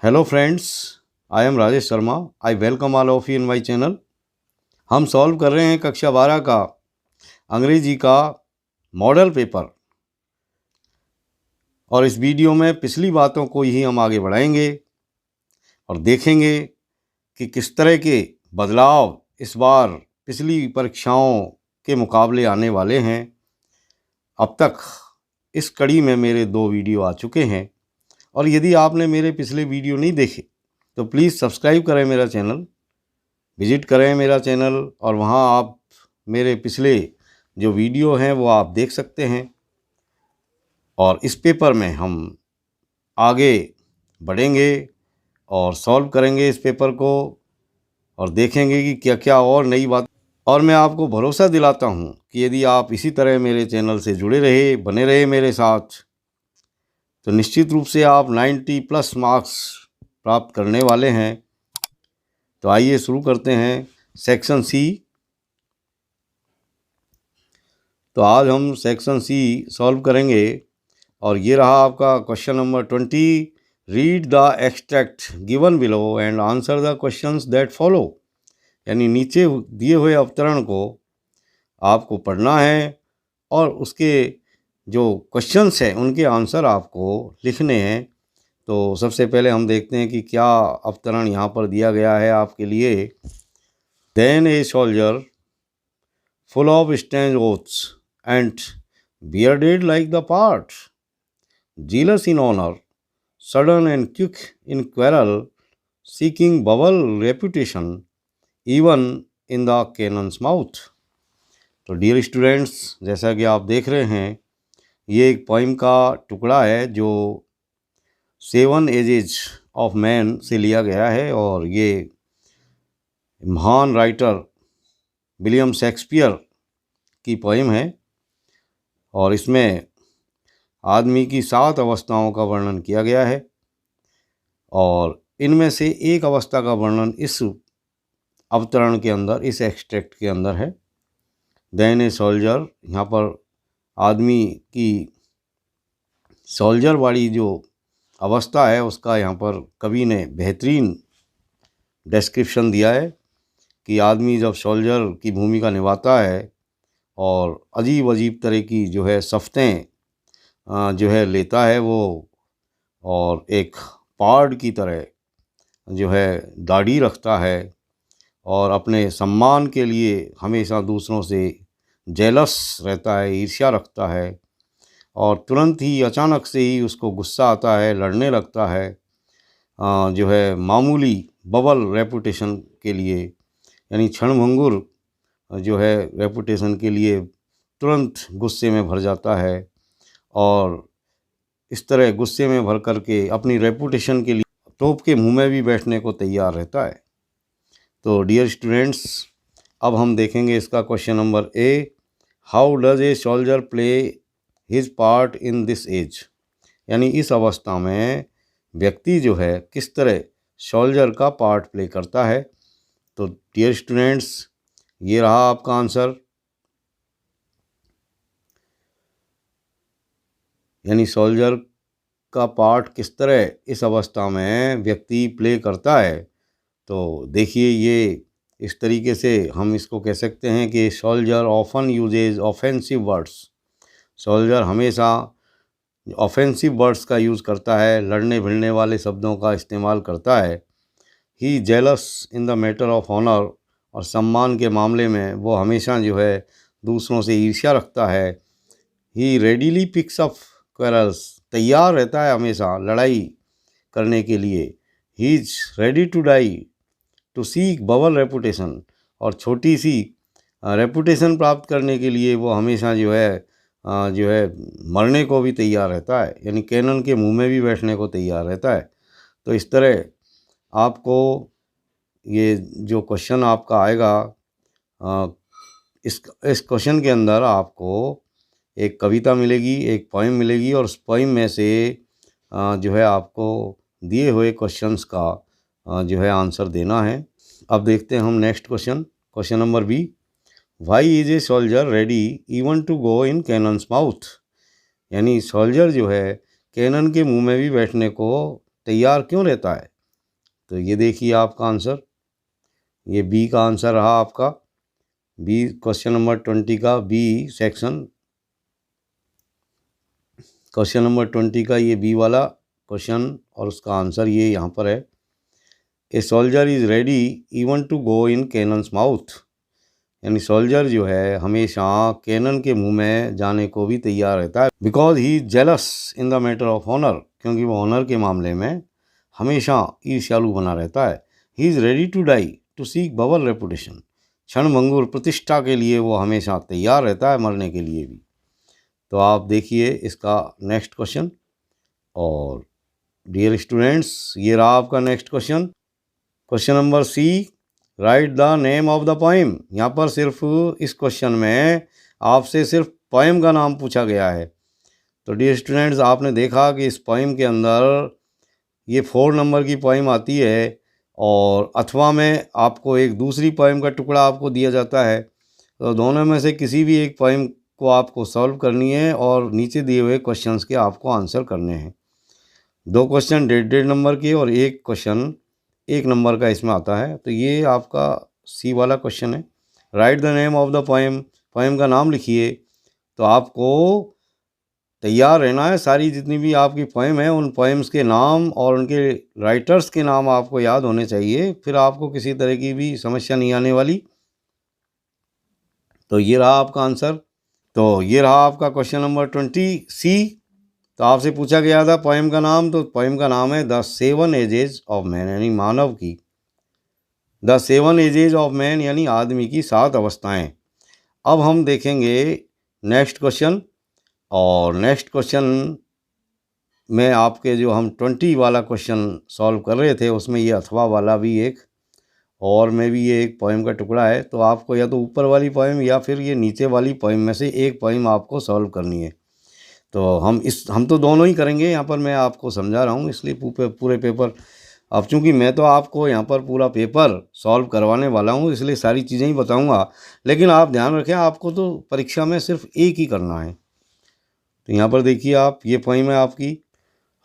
Hello friends, I am Rajesh Sharma. I welcome all of you in my channel. हम solve कर रहे हैं कक्षा 12 का अंग्रेजी का मॉडल पेपर, और इस वीडियो में पिछली बातों को ही हम आगे बढ़ाएंगे और देखेंगे कि किस तरह के बदलाव इस बार पिछली परीक्षाओं के मुकाबले आने वाले हैं। अब तक इस कड़ी में मेरे 2 वीडियो आ चुके हैं, और यदि आपने मेरे पिछले वीडियो नहीं देखे तो प्लीज़ सब्सक्राइब करें मेरा चैनल, विज़िट करें मेरा चैनल, और वहाँ आप मेरे पिछले जो वीडियो हैं वो आप देख सकते हैं। और इस पेपर में हम आगे बढ़ेंगे और सॉल्व करेंगे इस पेपर को, और देखेंगे कि क्या क्या और नई बात। और मैं आपको भरोसा दिलाता हूँ कि यदि आप इसी तरह मेरे चैनल से जुड़े रहे, बने रहे मेरे साथ, तो निश्चित रूप से आप 90+ मार्क्स प्राप्त करने वाले हैं। तो आइए शुरू करते हैं सेक्शन सी। तो आज हम सेक्शन सी सॉल्व करेंगे, और ये रहा आपका question number 20। Read the extract given below and answer the questions that follow. यानी नीचे दिए हुए अवतरण को आपको पढ़ना है और उसके जो क्वेश्चंस हैं उनके आंसर आपको लिखने हैं। तो सबसे पहले हम देखते हैं कि क्या अवतरण यहाँ पर दिया गया है आपके लिए। Then a soldier full of strange oaths and bearded like the part, zealous in honor, sudden and quick in quarrel, seeking bubble reputation, even in the cannon's mouth। तो डियर स्टूडेंट्स, जैसा कि आप देख रहे हैं, ये एक पोइम का टुकड़ा है जो 7 एजेज ऑफ मैन से लिया गया है, और ये महान राइटर विलियम शेक्सपियर की पोइम है। और इसमें आदमी की 7 अवस्थाओं का वर्णन किया गया है, और इनमें से एक अवस्था का वर्णन इस अवतरण के अंदर, इस एक्सट्रैक्ट के अंदर है। देन ए सोल्जर, यहाँ पर आदमी की सोल्जर वाली जो अवस्था है उसका यहाँ पर कवि ने बेहतरीन डिस्क्रिप्शन दिया है कि आदमी जब सोल्जर की भूमिका निभाता है और अजीब अजीब तरह की जो है सफ्तें जो है लेता है वो, और एक पार्ड की तरह जो है दाढ़ी रखता है, और अपने सम्मान के लिए हमेशा दूसरों से जेलस रहता है, ईर्ष्या रखता है, और तुरंत ही अचानक से ही उसको गुस्सा आता है, लड़ने लगता है, जो है मामूली बबल रेपुटेशन के लिए, यानी क्षणभंगुर जो है रेपुटेशन के लिए तुरंत गुस्से में भर जाता है, और इस तरह गुस्से में भर करके अपनी रेपुटेशन के लिए तोप के मुंह में भी बैठने को तैयार रहता है। तो डियर स्टूडेंट्स, अब हम देखेंगे इसका question number A. How does a soldier play his part in this age. यानी इस अवस्था में व्यक्ति जो है किस तरह सोल्जर का पार्ट प्ले करता है। तो डियर स्टूडेंट्स, ये रहा आपका आंसर। यानी सोल्जर का पार्ट किस तरह इस अवस्था में व्यक्ति प्ले करता है। तो देखिए, ये इस तरीके से हम इसको कह सकते हैं कि soldier often uses offensive words. Soldier हमेशा ऑफेंसिव वर्ड्स का यूज़ करता है, लड़ने भिड़ने वाले शब्दों का इस्तेमाल करता है। He jealous in the matter of honour, और सम्मान के मामले में वो हमेशा जो है दूसरों से ईर्ष्या रखता है। He readily picks up quarrels, तैयार रहता है हमेशा लड़ाई करने के लिए। He is ready to die to seek bubble reputation, और छोटी सी रेपुटेशन प्राप्त करने के लिए वो हमेशा जो है मरने को भी तैयार रहता है, यानी कैनन के मुंह में भी बैठने को तैयार रहता है। तो इस तरह आपको ये जो क्वेश्चन आपका आएगा, इस क्वेश्चन के अंदर आपको एक कविता मिलेगी, एक पोइम मिलेगी, और उस पोइम में से जो है आपको दिए हुए क्वेश्चंस का जो है आंसर देना है। अब देखते हैं हम next question, question number B. Why is a soldier ready even to go in cannon's mouth. यानी सोल्जर जो है कैनन के मुंह में भी बैठने को तैयार क्यों रहता है? तो ये देखिए आपका आंसर, ये बी का आंसर रहा आपका। बी क्वेश्चन नंबर 20 का बी सेक्शन, क्वेश्चन नंबर 20 का ये बी वाला क्वेश्चन और उसका आंसर ये यहाँ पर है। A soldier is ready even to go in cannon's mouth, यानी सोल्जर जो है हमेशा कैनन के मुंह में जाने को भी तैयार रहता है। Because he is jealous in the matter of honour, क्योंकि वो ऑनर के मामले में हमेशा ईर्ष्यालु बना रहता है। He is ready to die to seek bubble reputation, क्षणभंगुर प्रतिष्ठा के लिए वो हमेशा तैयार रहता है, मरने के लिए भी। तो आप देखिए इसका नेक्स्ट क्वेश्चन। और डियर स्टूडेंट्स, ये रहा आपका next question, question number C, write the name of the poem. यहाँ पर सिर्फ इस क्वेश्चन में आपसे सिर्फ पोएम का नाम पूछा गया है। तो डियर स्टूडेंट्स, आपने देखा कि इस पोएम के अंदर ये 4 नंबर की पोएम आती है और अथवा में आपको एक दूसरी पोएम का टुकड़ा आपको दिया जाता है। तो दोनों में से किसी भी एक पोएम को आपको सॉल्व करनी है और नीचे दिए हुए क्वेश्चंस के आपको आंसर करने हैं। 2 क्वेश्चन 1.5 नंबर के और 1 क्वेश्चन 1 नंबर का इसमें आता है। तो ये आपका सी वाला क्वेश्चन है, right the name of the poem, poem का नाम लिखिए। तो आपको तैयार रहना है, सारी जितनी भी आपकी पोएम है उन पोएम्स के नाम और उनके राइटर्स के नाम आपको याद होने चाहिए, फिर आपको किसी तरह की भी समस्या नहीं आने वाली। तो ये रहा आपका आंसर। तो ये रहा आपका क्वेश्चन नंबर 20 सी। तो आपसे पूछा गया था पोएम का नाम, तो पोएम का नाम है द 7 एजेस ऑफ मैन, यानी मानव की, द 7 एजेस ऑफ मैन यानी आदमी की 7 अवस्थाएं। अब हम देखेंगे नेक्स्ट क्वेश्चन, और नेक्स्ट क्वेश्चन में आपके जो हम 20 वाला क्वेश्चन सॉल्व कर रहे थे उसमें ये अथवा वाला भी एक और में भी ये एक पोएम का टुकड़ा है। तो आपको या तो ऊपर वाली पोएम या फिर ये नीचे वाली पोएम में से एक पोएम आपको सॉल्व करनी है। तो हम तो दोनों ही करेंगे, यहाँ पर मैं आपको समझा रहा हूँ, इसलिए पूरे पेपर, अब चूंकि मैं तो आपको यहाँ पर पूरा पेपर सॉल्व करवाने वाला हूँ इसलिए सारी चीज़ें ही बताऊँगा, लेकिन आप ध्यान रखें आपको तो परीक्षा में सिर्फ एक ही करना है। तो यहाँ पर देखिए आप, ये पोएम है आपकी,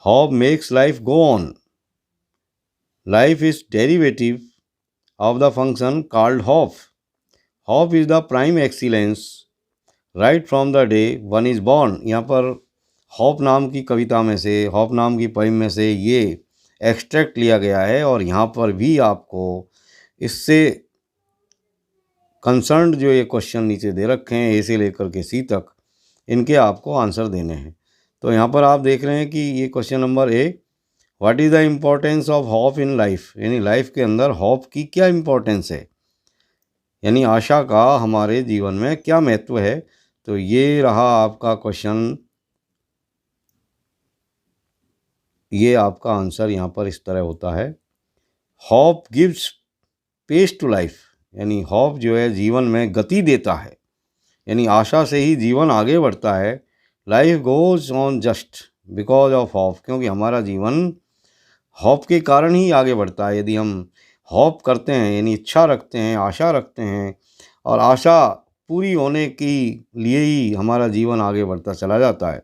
hob makes life go on, life is derivative of the function called hop. Hop is the prime excellence right from the day one is born. यहाँ पर हॉप नाम की कविता में से, हॉप नाम की पोएम में से ये एक्सट्रैक्ट लिया गया है और यहाँ पर भी आपको इससे कंसर्न्ड जो ये क्वेश्चन नीचे दे रखे हैं ए से लेकर के सी तक, इनके आपको आंसर देने हैं। तो यहाँ पर आप देख रहे हैं कि ये question number A, what is the importance of hope in life, यानी लाइफ के अंदर होप की क्या इम्पोर्टेंस है, यानी आशा का हमारे जीवन में क्या महत्व है। तो ये रहा आपका क्वेश्चन, ये आपका आंसर यहाँ पर इस तरह होता है, hope gives pace to life, यानी होप जो है जीवन में गति देता है, यानी आशा से ही जीवन आगे बढ़ता है। Life goes on just because of hope, क्योंकि हमारा जीवन हॉप के कारण ही आगे बढ़ता है। यदि हम हॉप करते हैं यानी इच्छा रखते हैं, आशा रखते हैं, और आशा पूरी होने के लिए ही हमारा जीवन आगे बढ़ता चला जाता है,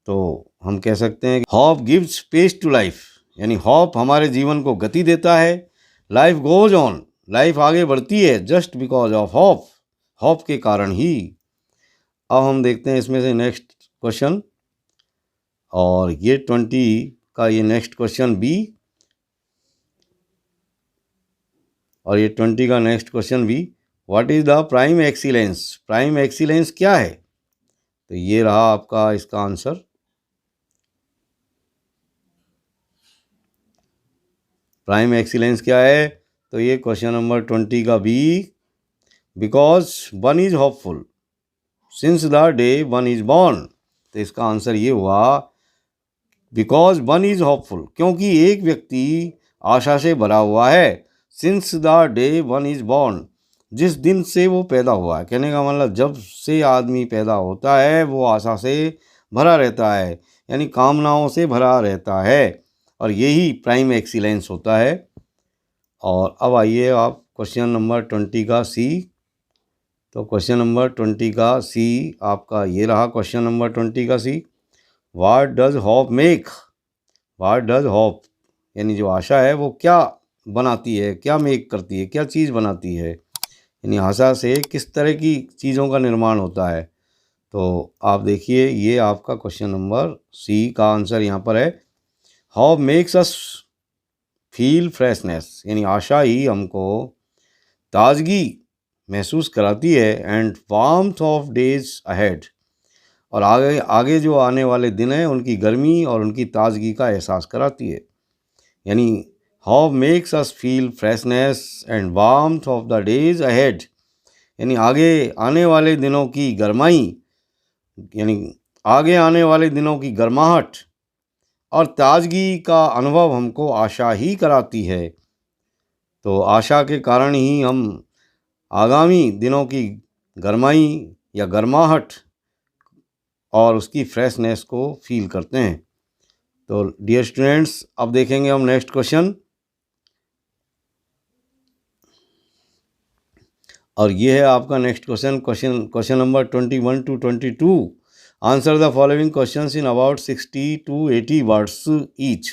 तो हम कह सकते हैं कि hope gives space to life, यानी हॉप हमारे जीवन को गति देता है। लाइफ गोज ऑन, लाइफ आगे बढ़ती है just because of hop, hop के कारण ही। अब हम देखते हैं इसमें से नेक्स्ट क्वेश्चन, और ये 20 का ये नेक्स्ट क्वेश्चन बी, और ये 20 का next question B, what is the prime excellence, prime excellence क्या है। तो ये रहा आपका इसका आंसर, प्राइम एक्सीलेंस क्या है। तो ये क्वेश्चन नंबर 20 का B, because one is hopeful since the day one is born. तो इसका आंसर ये हुआ, बिकॉज वन इज होपफुल, क्योंकि एक व्यक्ति आशा से भरा हुआ है, since the day one is born, जिस दिन से वो पैदा हुआ है, कहने का मतलब जब से आदमी पैदा होता है वो आशा से भरा रहता है, यानी कामनाओं से भरा रहता है, और यही प्राइम एक्सीलेंस होता है। और अब आइए आप क्वेश्चन नंबर 20 का सी। तो क्वेश्चन नंबर 20 का सी आपका ये रहा, क्वेश्चन नंबर 20 का C, what does hope make, what does hope, यानी जो आशा है वो क्या बनाती है, क्या मेक करती है, क्या चीज़ बनाती है, यानी आशा से किस तरह की चीज़ों का निर्माण होता है। तो आप देखिए ये आपका क्वेश्चन नंबर सी का आंसर यहाँ पर है। Hope makes us feel freshness, यानी आशा ही हमको ताजगी महसूस कराती है, and warmth of days ahead, और आगे आगे जो आने वाले दिन हैं उनकी गर्मी और उनकी ताजगी का एहसास कराती है। यानी hope makes us feel freshness and warmth of the days ahead, यानी आगे आने वाले दिनों की गरमाई, यानी आगे आने वाले दिनों की गर्माहट और ताजगी का अनुभव हमको आशा ही कराती है। तो आशा के कारण ही हम आगामी दिनों की गरमाई या गर्माहट और उसकी फ्रेशनेस को फील करते हैं। तो डियर स्टूडेंट्स, अब देखेंगे हम नेक्स्ट क्वेश्चन, और ये है आपका next question number 21 to 22। Answer the following questions in about 60 to 80 words each.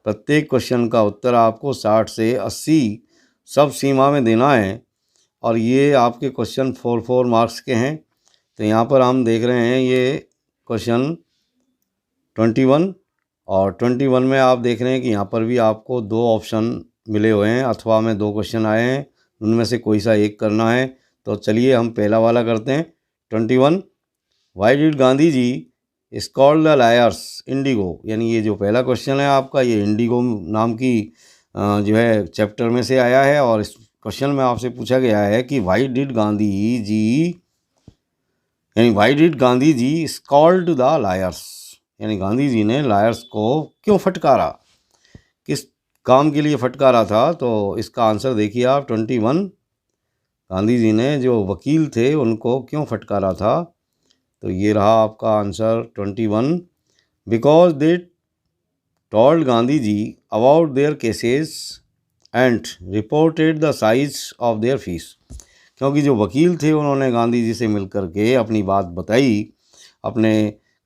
प्रत्येक क्वेश्चन का उत्तर आपको 60 से 80 सब सीमा में देना है, और ये आपके क्वेश्चन 4 मार्क्स के हैं। तो यहाँ पर हम देख रहे हैं ये क्वेश्चन 21, और 21 में आप देख रहे हैं कि यहाँ पर भी आपको 2 ऑप्शन मिले हुए हैं, अथवा में 2 क्वेश्चन आए हैं, उनमें से कोई सा एक करना है। तो चलिए हम पहला वाला करते हैं। 21, why did Gandhi ji is called the lawyers indigo, यानी ये जो पहला क्वेश्चन है आपका, ये इंडिगो नाम की जो है चैप्टर में से आया है, और इस क्वेश्चन में आपसे पूछा गया है कि वाई डिड गांधी जी, यानी why did Gandhi ji is called the lawyers, यानी गांधी जी ने लायर्स को क्यों फटकारा, किस काम के लिए फटकारा था। तो इसका आंसर देखिए आप 21, गांधी जी ने जो वकील थे उनको क्यों फटकारा था। तो ये रहा आपका answer 21, because they told Gandhi ji about their cases and reported the size of their fees, क्योंकि जो वकील थे उन्होंने गांधी जी से मिलकर के अपनी बात बताई, अपने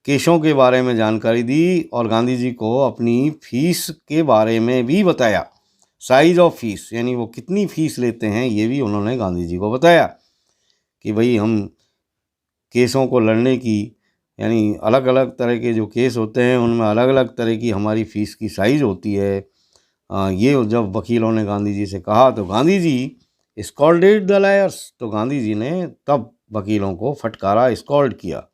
केसों के बारे में जानकारी दी, और गांधी जी को अपनी फ़ीस के बारे में भी बताया। साइज़ ऑफ फीस, यानी वो कितनी फ़ीस लेते हैं, ये भी उन्होंने गांधी जी को बताया कि भाई हम केसों को लड़ने की, यानी अलग अलग तरह के जो केस होते हैं उनमें अलग अलग तरह की हमारी फ़ीस की साइज़ होती है। ये जब वकीलों ने गांधी जी से कहा तो Gandhi ji scolded the lawyers, तो गांधी जी ने तब वकीलों को फटकारा, स्कॉल्ड किया।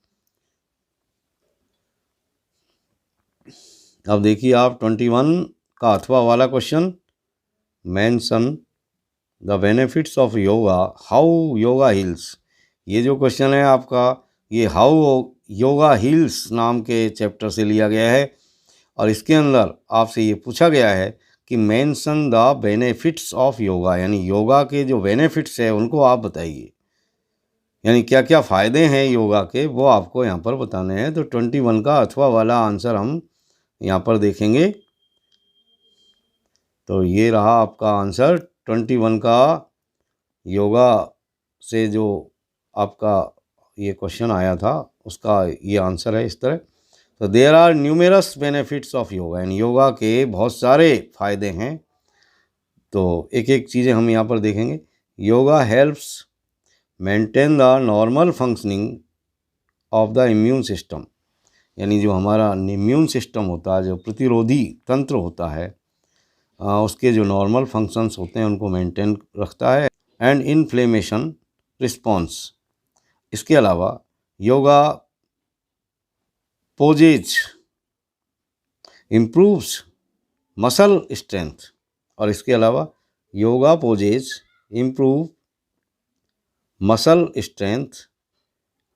अब देखिए आप 21 का अथवा वाला question, mention the benefits of yoga, how yoga heels. ये जो क्वेश्चन है आपका, ये हाउ योगा हील्स नाम के चैप्टर से लिया गया है, और इसके अंदर आपसे ये पूछा गया है कि mention the benefits of yoga, यानी योगा के जो बेनिफिट्स है उनको आप बताइए, यानी क्या क्या फ़ायदे हैं योगा के, वो आपको यहाँ पर बताने हैं। तो 21 का अथवा वाला आंसर हम यहाँ पर देखेंगे। तो ये रहा आपका आंसर 21 का, योगा से जो आपका ये क्वेश्चन आया था उसका ये आंसर है इस तरह। तो there are numerous benefits of yoga, यानी योगा के बहुत सारे फ़ायदे हैं। तो एक एक चीज़ें हम यहाँ पर देखेंगे। Yoga helps maintain the normal functioning of the immune system, यानी जो हमारा इम्यून सिस्टम होता है, जो प्रतिरोधी तंत्र होता है, उसके जो नॉर्मल फंक्शंस होते हैं उनको मेंटेन रखता है, एंड इन्फ्लेमेशन रिस्पॉन्स। इसके अलावा yoga poses improves muscle strength, और इसके अलावा yoga poses improve muscle strength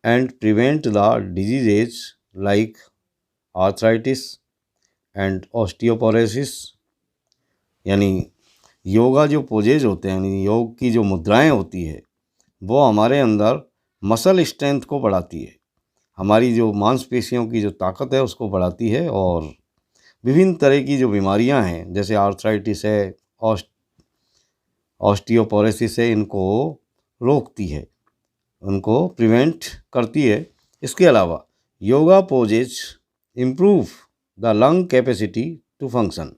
and prevent the diseases like arthritis and osteoporosis, यानी योगा जो पोजेज होते हैं, यानी योग की जो मुद्राएं होती है, वो हमारे अंदर मसल स्ट्रेंथ को बढ़ाती है, हमारी जो मांसपेशियों की जो ताकत है उसको बढ़ाती है, और विभिन्न तरह की जो बीमारियां हैं जैसे आर्थराइटिस है, ऑस्टियोपोरोसिस है, इनको रोकती है, उनको प्रिवेंट करती है। इसके अलावा yoga poses improve the lung capacity to function.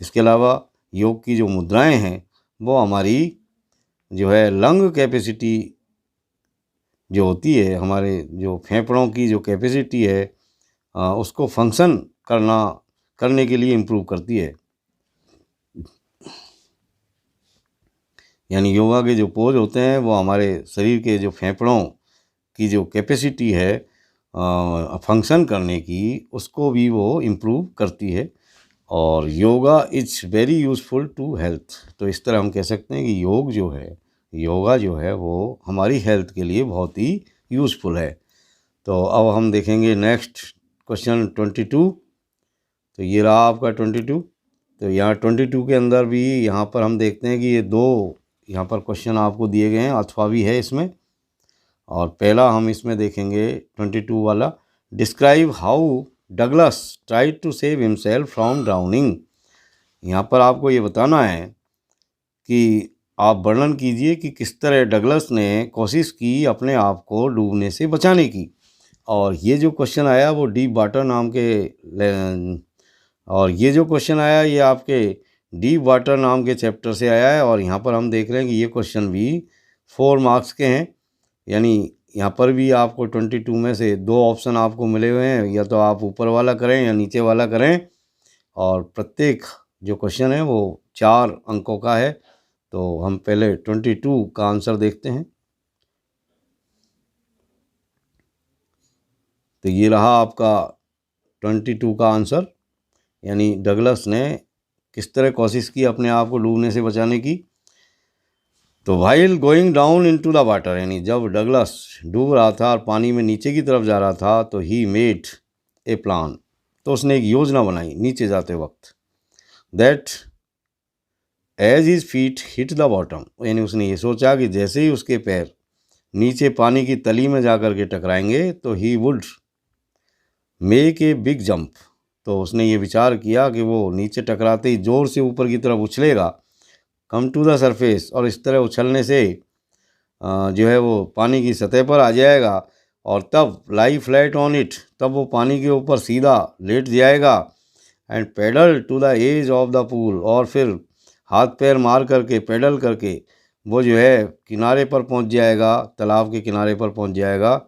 इसके अलावा योग की जो मुद्राएं हैं वो हमारी जो है लंग कैपेसिटी जो होती है, हमारे जो फेफड़ों की जो कैपेसिटी है उसको फंक्शन करने के लिए इम्प्रूव करती है। यानी योगा के जो पोज होते हैं वो हमारे शरीर के जो फेफड़ों की जो कैपेसिटी है फंक्शन करने की, उसको भी वो इम्प्रूव करती है। और yoga is very useful to health. तो इस तरह हम कह सकते हैं कि योगा जो है वो हमारी हेल्थ के लिए बहुत ही यूज़फुल है। तो अब हम देखेंगे नेक्स्ट क्वेश्चन 22। तो ये रहा आपका 22। तो यहाँ 22 के अंदर भी यहाँ पर हम देखते हैं कि ये दो यहाँ पर क्वेश्चन आपको दिए गए हैं, अथवा भी है इसमें। और पहला हम इसमें देखेंगे 22 वाला, describe how Douglas tried to save himself from drowning. यहाँ पर आपको ये बताना है कि आप वर्णन कीजिए कि किस तरह डगलस ने कोशिश की अपने आप को डूबने से बचाने की। और ये जो क्वेश्चन आया वो डीप वाटर नाम के और ये जो क्वेश्चन आया ये आपके डीप वाटर नाम के चैप्टर से आया है। और यहाँ पर हम देख रहे हैं कि ये क्वेश्चन भी 4 मार्क्स के हैं। यानी यहाँ पर भी आपको 22 में से 2 ऑप्शन आपको मिले हुए हैं, या तो आप ऊपर वाला करें या नीचे वाला करें। और प्रत्येक जो क्वेश्चन है वो 4 अंकों का है। तो हम पहले 22 का आंसर देखते हैं। तो ये रहा आपका 22 का आंसर। यानी डगलस ने किस तरह कोशिश की अपने आप को डूबने से बचाने की। तो while going down into the water, यानी जब डगलस डूब रहा था और पानी में नीचे की तरफ जा रहा था, तो ही मेड ए प्लान, तो उसने एक योजना बनाई नीचे जाते वक्त। That as his feet hit the bottom, यानी उसने ये सोचा कि जैसे ही उसके पैर नीचे पानी की तली में जाकर के टकराएंगे तो he would make a big jump. तो उसने ये विचार किया कि वो नीचे टकराते ही ज़ोर से ऊपर की तरफ उछलेगा, कम टू द सरफेस, और इस तरह उछलने से जो है वो पानी की सतह पर आ जाएगा। और तब लाई फ्लैट ऑन इट, तब वो पानी के ऊपर सीधा लेट जाएगा। And paddle to the edge of the pool, और फिर हाथ पैर मार करके पेडल करके वो जो है किनारे पर पहुंच जाएगा, तालाब के किनारे पर पहुंच जाएगा।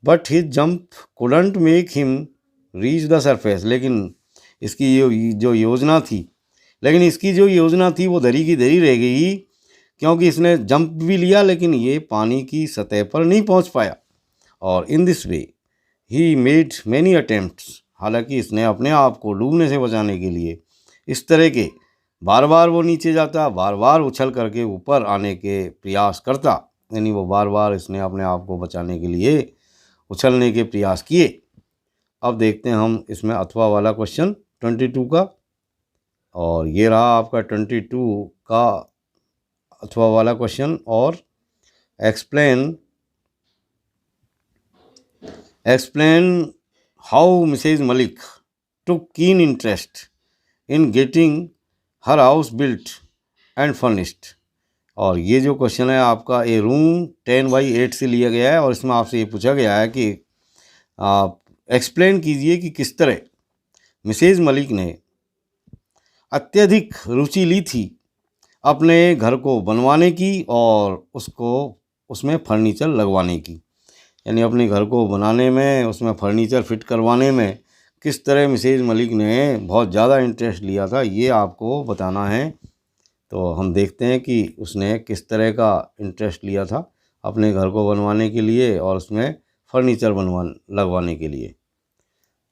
But his jump couldn't make him reach the surface, लेकिन इसकी जो योजना थी वो धरी की धरी रह गई, क्योंकि इसने जंप भी लिया लेकिन ये पानी की सतह पर नहीं पहुंच पाया। और in this way he made many attempts, हालांकि इसने अपने आप को डूबने से बचाने के लिए इस तरह के बार बार वो नीचे जाता, बार बार उछल करके ऊपर आने के प्रयास करता। यानी वो बार बार इसने अपने आप को बचाने के लिए उछलने के प्रयास किए। अब देखते हैं हम इसमें अथवा वाला क्वेश्चन 22 का। और ये रहा आपका 22 का अथवा वाला क्वेश्चन। और explain how Mrs Malik took keen interest in getting her house built and furnished. और ये जो क्वेश्चन है आपका ए रूम 10/8 से लिया गया है। और इसमें आपसे ये पूछा गया है कि आप एक्सप्लेन कीजिए कि किस तरह मिसेज मलिक ने अत्यधिक रुचि ली थी अपने घर को बनवाने की और उसमें फर्नीचर लगवाने की। यानी अपने घर को बनाने में, उसमें फर्नीचर फिट करवाने में किस तरह मिसेज मलिक ने बहुत ज़्यादा इंटरेस्ट लिया था, ये आपको बताना है। तो हम देखते हैं कि उसने किस तरह का इंटरेस्ट लिया था अपने घर को बनवाने के लिए और उसमें फर्नीचर लगवाने के लिए।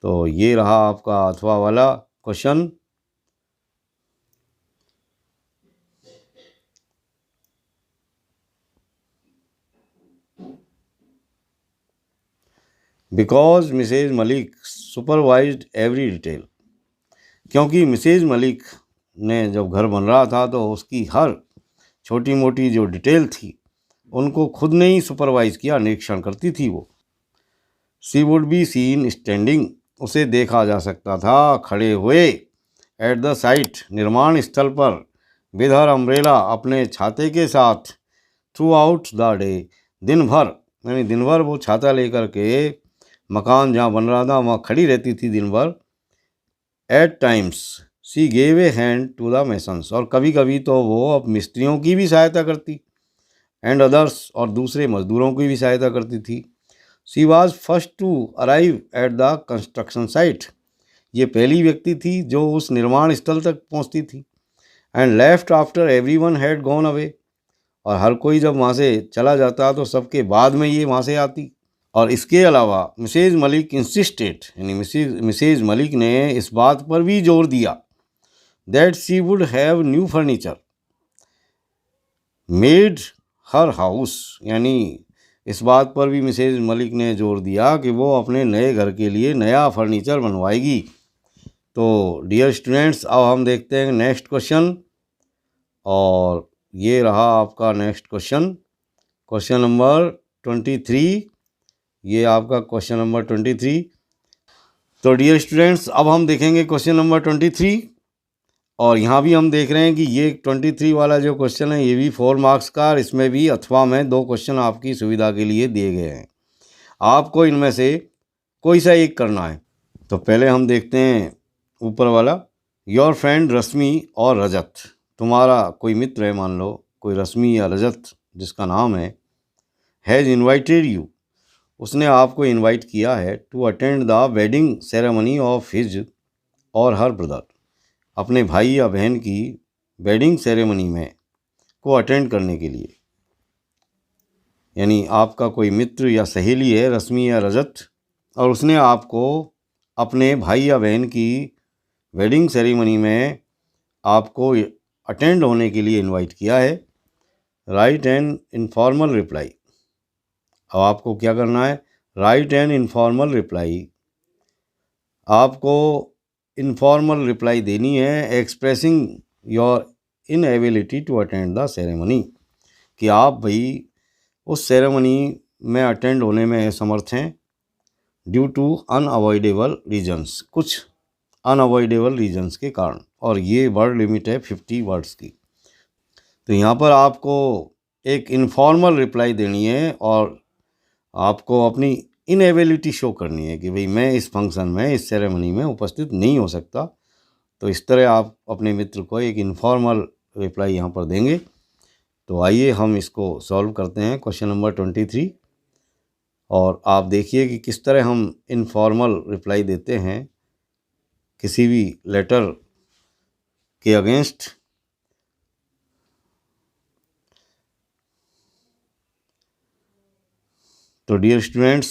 तो ये रहा आपका अथवा वाला क्वेश्चन। Because Mrs Malik supervised every detail, क्योंकि मिसेज मलिक ने जब घर बन रहा था तो उसकी हर छोटी मोटी जो डिटेल थी उनको खुद ने ही सुपरवाइज किया, निरीक्षण करती थी वो। सी वुड बी सीन स्टैंडिंग, उसे देखा जा सकता था खड़े हुए, एट द साइट, निर्माण स्थल पर, विद हर अम्ब्रेला, अपने छाते के साथ, थ्रू आउट द डे, दिन भर, यानी दिन भर वो छाता लेकर के मकान जहाँ बन रहा था वहाँ खड़ी रहती थी दिन भर। At times she gave a hand to the masons, और कभी कभी तो वो अब मिस्त्रियों की भी सहायता करती, एंड अदर्स, और दूसरे मजदूरों की भी सहायता करती थी। She was first to arrive at the construction site, ये पहली व्यक्ति थी जो उस निर्माण स्थल तक पहुंचती थी। And left after every one had gone away, और हर कोई जब वहाँ से चला जाता तो सबके बाद में ये वहाँ से आती। और इसके अलावा मिसेज मलिक इंसिस्टेड, यानी मिसेज मलिक ने इस बात पर भी जोर दिया that she would have new furniture made her house, यानी इस बात पर भी मिसेज मलिक ने जोर दिया कि वो अपने नए घर के लिए नया फर्नीचर बनवाएगी। तो डियर स्टूडेंट्स, अब हम देखते हैं नेक्स्ट क्वेश्चन, और ये रहा आपका नेक्स्ट क्वेश्चन, क्वेश्चन नंबर 23। ये आपका क्वेश्चन नंबर 23। तो डियर स्टूडेंट्स, अब हम देखेंगे क्वेश्चन नंबर 23, और यहाँ भी हम देख रहे हैं कि ये 23 वाला जो क्वेश्चन है ये भी 4 मार्क्स का, और इसमें भी अथवा में 2 क्वेश्चन आपकी सुविधा के लिए दिए गए हैं। आपको इनमें से कोई सा एक करना है। तो पहले हम देखते हैं ऊपर वाला, योर फ्रेंड रश्मि और रजत, तुम्हारा कोई मित्र है, मान लो कोई रश्मि या रजत जिसका नाम है, हैज़ इन्वाइटेड यू, उसने आपको इनवाइट किया है, to attend the wedding ceremony of his or her brother, अपने भाई या बहन की वेडिंग सेरेमनी में को अटेंड करने के लिए। यानी आपका कोई मित्र या सहेली है रश्मि या रजत, और उसने आपको अपने भाई या बहन की वेडिंग सेरेमनी में आपको अटेंड होने के लिए इनवाइट किया है। राइट एन इनफॉर्मल रिप्लाई, अब आपको क्या करना है, राइट एन इनफॉर्मल रिप्लाई, आपको इनफॉर्मल रिप्लाई देनी है expressing your inability to attend the ceremony, कि आप भाई उस सेरेमनी में अटेंड होने में असमर्थ हैं, ड्यू टू अनअवॉइडेबल रीजन्स, कुछ अनअवॉइडेबल रीजन्स के कारण, और ये वर्ड लिमिट है 50 वर्ड्स की। तो यहाँ पर आपको एक इनफॉर्मल रिप्लाई देनी है, और आपको अपनी इनएबिलिटी शो करनी है कि भाई मैं इस फंक्शन में, इस सेरेमनी में उपस्थित नहीं हो सकता। तो इस तरह आप अपने मित्र को एक इनफॉर्मल रिप्लाई यहाँ पर देंगे। तो आइए हम इसको सॉल्व करते हैं, क्वेश्चन नंबर 23, और आप देखिए कि किस तरह हम इनफॉर्मल रिप्लाई देते हैं किसी भी लेटर के अगेंस्ट। तो डियर स्टूडेंट्स,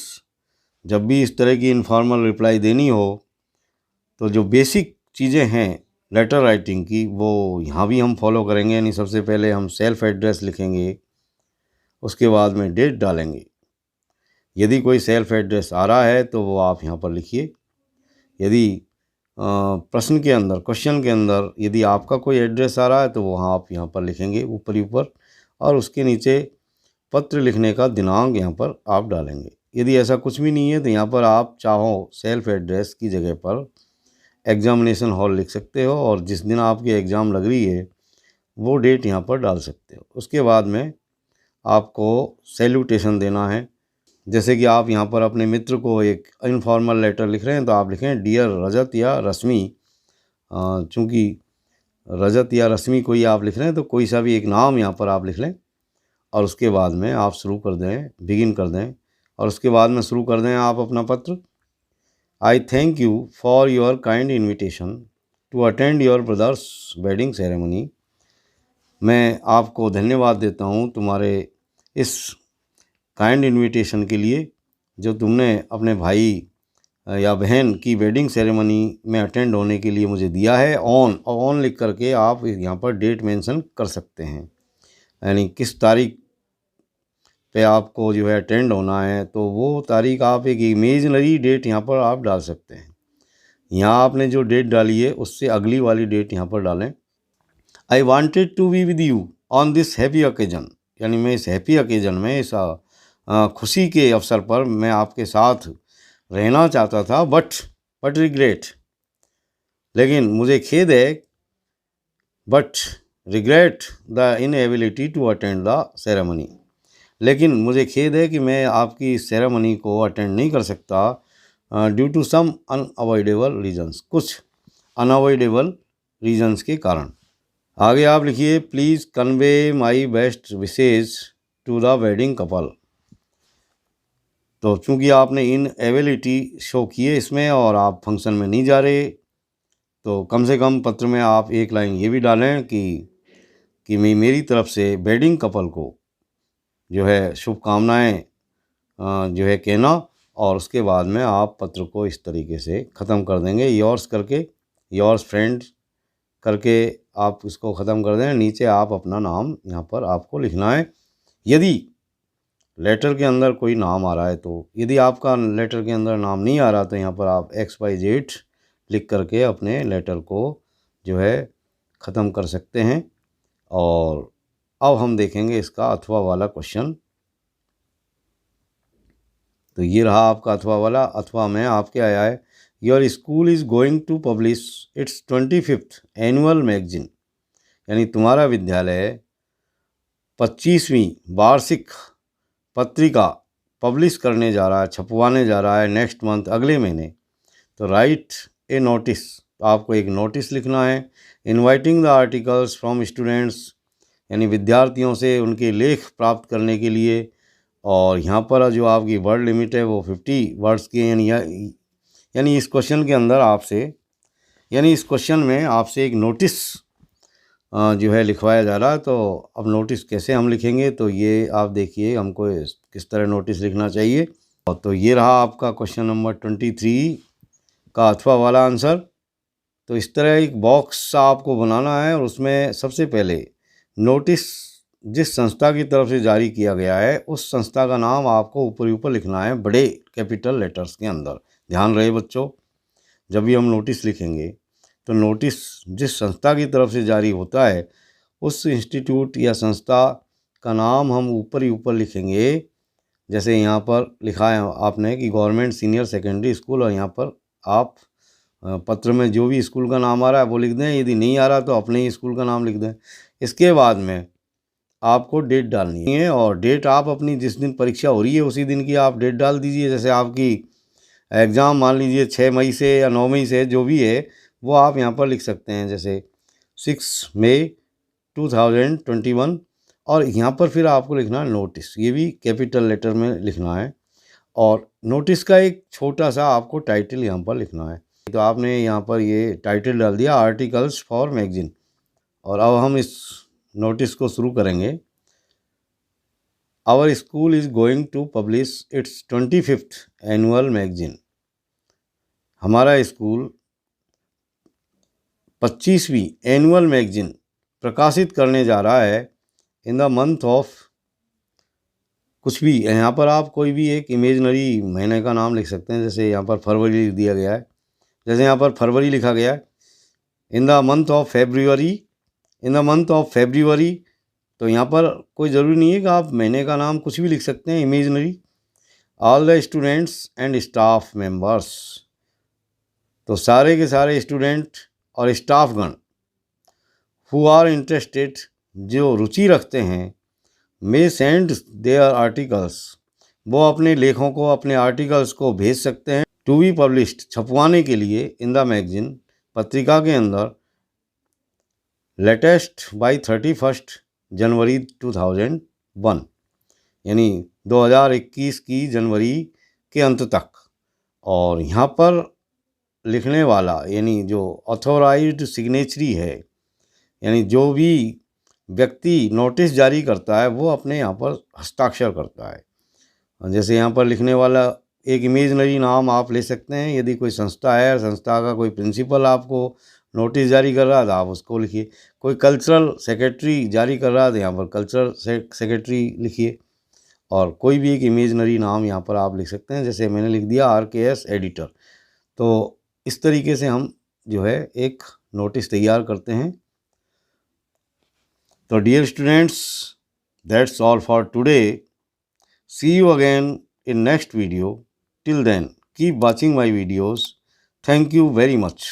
जब भी इस तरह की इनफॉर्मल रिप्लाई देनी हो तो जो बेसिक चीज़ें हैं लेटर राइटिंग की वो यहाँ भी हम फॉलो करेंगे। यानी सबसे पहले हम सेल्फ एड्रेस लिखेंगे, उसके बाद में डेट डालेंगे। यदि कोई सेल्फ एड्रेस आ रहा है तो वो आप यहाँ पर लिखिए। यदि प्रश्न के अंदर, क्वेश्चन के अंदर यदि आपका कोई एड्रेस आ रहा है तो वहाँ आप यहाँ पर लिखेंगे ऊपर ही ऊपर, और उसके नीचे पत्र लिखने का दिनांक यहाँ पर आप डालेंगे। यदि ऐसा कुछ भी नहीं है तो यहाँ पर आप चाहो सेल्फ एड्रेस की जगह पर एग्जामिनेशन हॉल लिख सकते हो, और जिस दिन आपकी एग्ज़ाम लग रही है वो डेट यहाँ पर डाल सकते हो। उसके बाद में आपको सैल्यूटेशन देना है। जैसे कि आप यहाँ पर अपने मित्र को एक इनफॉर्मल लेटर लिख रहे हैं तो आप लिखें डियर रजत या रश्मि। चूँकि रजत या रश्मि कोई आप लिख रहे हैं तो कोई सा भी एक नाम यहाँ पर आप लिख लें, और उसके बाद में आप शुरू कर दें, बिगिन कर दें, और उसके बाद में शुरू कर दें आप अपना पत्र। I thank you for your kind invitation to attend your brother's wedding ceremony. मैं आपको धन्यवाद देता हूँ तुम्हारे इस काइंड इन्विटेशन के लिए जो तुमने अपने भाई या बहन की वेडिंग सेरेमनी में अटेंड होने के लिए मुझे दिया है। ऑन लिख करके आप यहाँ पर डेट मेंशन कर सकते हैं, यानी किस तारीख पे आपको जो है अटेंड होना है, तो वो तारीख आप एक इमेजनरी डेट यहाँ पर आप डाल सकते हैं। यहाँ आपने जो डेट डाली है उससे अगली वाली डेट यहाँ पर डालें। I wanted to be with you on this happy occasion, यानी मैं इस हैप्पी ओकेजन में, इस खुशी के अवसर पर मैं आपके साथ रहना चाहता था, बट रिग्रेट, लेकिन मुझे खेद है, but regret the inability to attend the ceremony, लेकिन मुझे खेद है कि मैं आपकी सेरेमनी को अटेंड नहीं कर सकता due to some unavoidable reasons, कुछ अनअवॉइडेबल रीजंस के कारण। आगे आप लिखिए, please convey my best wishes to the wedding couple. तो चूंकि आपने इनएबिलिटी शो की है इसमें और आप फंक्शन में नहीं जा रहे, तो कम से कम पत्र में आप एक लाइन ये भी डालें कि मेरी तरफ से वेडिंग कपल को जो है शुभकामनाएं जो है कहना, और उसके बाद में आप पत्र को इस तरीके से ख़त्म कर देंगे, योर्स करके, योर्स फ्रेंड करके आप इसको ख़त्म कर दें। नीचे आप अपना नाम यहाँ पर आपको लिखना है। यदि लेटर के अंदर कोई नाम आ रहा है, तो यदि आपका लेटर के अंदर नाम नहीं आ रहा, तो यहाँ पर आप XYZ लिख करके अपने लेटर को जो है ख़त्म कर सकते हैं। और अब हम देखेंगे इसका अथवा वाला क्वेश्चन। तो ये रहा आपका अथवा वाला। अथवा में आपके आया है, your school is going to publish its 25th annual magazine, यानी तुम्हारा विद्यालय 25वीं वार्षिक पत्रिका पब्लिश करने जा रहा है, छपवाने जा रहा है नेक्स्ट मंथ, अगले महीने। तो राइट ए नोटिस, आपको एक नोटिस लिखना है। Inviting the articles from students, यानी विद्यार्थियों से उनके लेख प्राप्त करने के लिए। और यहाँ पर जो आपकी वर्ड लिमिट है वो 50 वर्ड्स की, यानी इस क्वेश्चन के अंदर आपसे, यानी इस क्वेश्चन में आपसे एक नोटिस जो है लिखवाया जा रहा है। तो अब नोटिस कैसे हम लिखेंगे, तो ये आप देखिए हमको किस तरह नोटिस लिखना चाहिए। तो ये रहा आपका क्वेश्चन नंबर 23 का अथवा वाला आंसर। तो इस तरह एक बॉक्स आपको बनाना है और उसमें सबसे पहले नोटिस जिस संस्था की तरफ से जारी किया गया है उस संस्था का नाम आपको ऊपर लिखना है, बड़े कैपिटल लेटर्स के अंदर। ध्यान रहे बच्चों, जब भी हम नोटिस लिखेंगे तो नोटिस जिस संस्था की तरफ से जारी होता है उस इंस्टीट्यूट या संस्था का नाम हम ऊपर लिखेंगे। जैसे यहाँ पर लिखा है आपने कि गवर्नमेंट सीनियर सेकेंडरी स्कूल, और यहाँ पर आप पत्र में जो भी स्कूल का नाम आ रहा है वो लिख दें, यदि नहीं आ रहा तो अपने ही स्कूल का नाम लिख दें। इसके बाद में आपको डेट डालनी है, और डेट आप अपनी जिस दिन परीक्षा हो रही है उसी दिन की आप डेट डाल दीजिए। जैसे आपकी एग्ज़ाम मान लीजिए 6 मई से या 9 मई से, जो भी है वो आप यहाँ पर लिख सकते हैं, जैसे 6 मई 2021। और यहाँ पर फिर आपको लिखना है नोटिस, ये भी कैपिटल लेटर में लिखना है। और नोटिस का एक छोटा सा आपको टाइटल यहाँ पर लिखना है। तो आपने यहाँ पर ये टाइटल डाल दिया, आर्टिकल्स फॉर मैगजीन। और अब हम इस नोटिस को शुरू करेंगे। Our school is going to publish its 25th annual magazine, हमारा स्कूल 25वीं एनुअल मैगजीन प्रकाशित करने जा रहा है इन द मंथ ऑफ, कुछ भी यहाँ पर आप कोई भी एक इमेजनरी महीने का नाम लिख सकते हैं। जैसे यहाँ पर फरवरी लिख दिया गया है, जैसे यहाँ पर फरवरी लिखा गया है। In the month of February, in the month of February, तो यहाँ पर कोई ज़रूरी नहीं है कि आप महीने का नाम कुछ भी लिख सकते हैं, imaginary. All the students and staff members, तो सारे के सारे स्टूडेंट और स्टाफगण, हु आर इंटरेस्टेड, जो रुचि रखते हैं, मे सेंड देयर आर्टिकल्स, वो अपने लेखों को, अपने आर्टिकल्स को भेज सकते हैं, टू बी पब्लिश्ड, छपवाने के लिए, इन द मैगजीन, पत्रिका के अंदर, लेटेस्ट बाई 31 जनवरी 2001, यानी 2021 की जनवरी के अंत तक। और यहाँ पर लिखने वाला, यानी जो ऑथोराइज्ड सिग्नेचरी है, यानी जो भी व्यक्ति नोटिस जारी करता है वो अपने यहाँ पर हस्ताक्षर करता है। जैसे यहाँ पर लिखने वाला एक इमेजनरी नाम आप ले सकते हैं। यदि कोई संस्था है, संस्था का कोई प्रिंसिपल आपको नोटिस जारी कर रहा है तो आप उसको लिखिए। कोई कल्चरल सेक्रेटरी जारी कर रहा है तो यहाँ पर कल्चरल सेक्रेटरी लिखिए। और कोई भी एक इमेजनरी नाम यहाँ पर आप लिख सकते हैं, जैसे मैंने लिख दिया RKS एडिटर। तो इस तरीके से हम जो है एक नोटिस तैयार करते हैं। तो dear students, that's all for today. See you again in next video. Till then, keep watching my videos. Thank you very much.